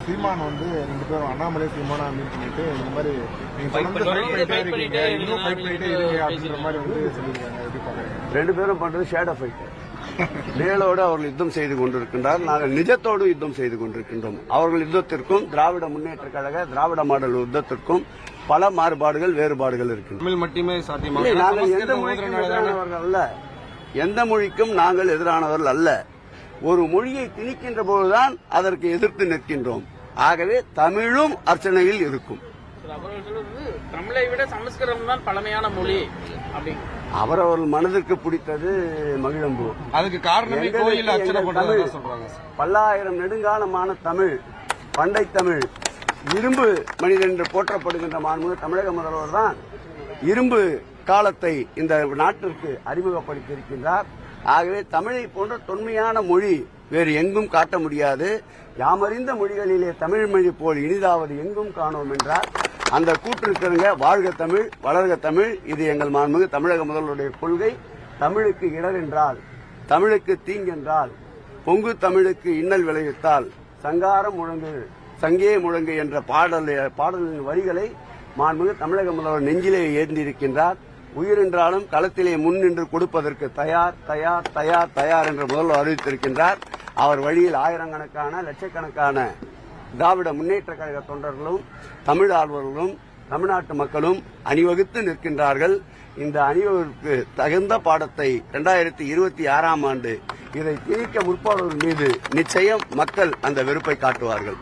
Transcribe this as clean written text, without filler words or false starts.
சீமான் வந்து 2 பேரும் அண்ணாமலை சீமானா மீட் பண்ணிட்டு இந்த மாதிரி நீங்க தொடர்ந்து ஃபைட் பண்ணிட்டே இருக்கீங்க, இன்னும் ஃபைட் பண்ணிட்டே இருக்கீங்க அப்படின்ற மாதிரி வந்து சொல்லியிருக்காங்க. எப்படி பாக்குறீங்க? 2 பேரும் பண்றது ஷேடோ ஃபைட். நிழலோடு அவர்கள் யுத்தம் செய்து கொண்டிருக்கின்றார், நாங்கள் நிஜத்தோடு யுத்தம் செய்து கொண்டிருக்கின்றோம். அவர்கள் யுத்தத்திற்கும் திராவிட முன்னேற்ற கழக திராவிட மாடல் யுத்தத்திற்கும் பல மாறுபாடுகள் வேறுபாடுகள் இருக்கின்றன. தமிழ் மட்டுமே சாத்தியமாக. நாங்கள் எந்த மொழிக்கும் எதிரானவர்கள் அல்ல, எந்த மொழிக்கும் நாங்கள் எதிரானவர்கள் அல்ல. ஒரு மொழியை திணிக்கின்ற போதுதான் அதற்கு எதிர்த்து நிற்கின்றோம். ஆகவே தமிழும் அர்ச்சனையில் இருக்கும். தமிழை விட சமஸ்கிருதம் தான் பழமையான மொழி. அவரவர்கள் மனதிற்கு பிடித்தது மகிழம்பு. அதுக்கு காரணமே கோயில் அர்ச்சனை பண்றதா சொல்றாங்க. பல்லாயிரம் நெடுங்காலமான தமிழ், பண்டை தமிழ், இரும்பு மனிதன் என்று போற்றப்படுகின்ற மாண்புமிகு தமிழக முதல்வர் தான் இரும்பு காலத்தை இந்த நாட்டிற்கு அறிமுகப்படுத்தியிருக்கின்றார். ஆகவே தமிழை போன்ற தொன்மையான மொழி வேறு எங்கும் காட்ட முடியாது. யாமறிந்த மொழிகளிலே தமிழ் மொழி போல் இனிதாவது எங்கும் காணோம் என்றார். அந்த கூற்றிருக்கிறங்க, வாழ்க தமிழ், வளர்க தமிழ். இது எங்கள் மாண்புமிகு தமிழக முதல்வருடைய கொள்கை. தமிழுக்கு இடர் என்றால், தமிழுக்கு தீங்கென்றால், பொங்கு தமிழுக்கு இன்னல் விளைவித்தால் சங்காரம் முழங்கு சங்கே முழங்கு என்ற பாடலின் வரிகளை மாண்புமிகு தமிழக முதல்வர் நெஞ்சிலே ஏந்திருக்கின்றார். உயிரென்றாலும் களத்திலே முன் நின்று கொடுப்பதற்கு தயார் தயார் தயார் தயார் என்று முதல்வர் அறிவித்திருக்கின்றார். அவர் வழியில் ஆயிரக்கணக்கான லட்சக்கணக்கான திராவிட முன்னேற்ற கழக தொண்டர்களும் தமிழ் ஆர்வலர்களும் தமிழ்நாட்டு மக்களும் அணிவகுத்து நிற்கின்றார்கள். இந்த அணிவகுப்புக்கு தகுந்த பாடத்தை 2026ஆம் ஆண்டு இதை திணிக்க முற்படுவதன் மீது நிச்சயம் மக்கள் அந்த வெறுப்பை காட்டுவார்கள்.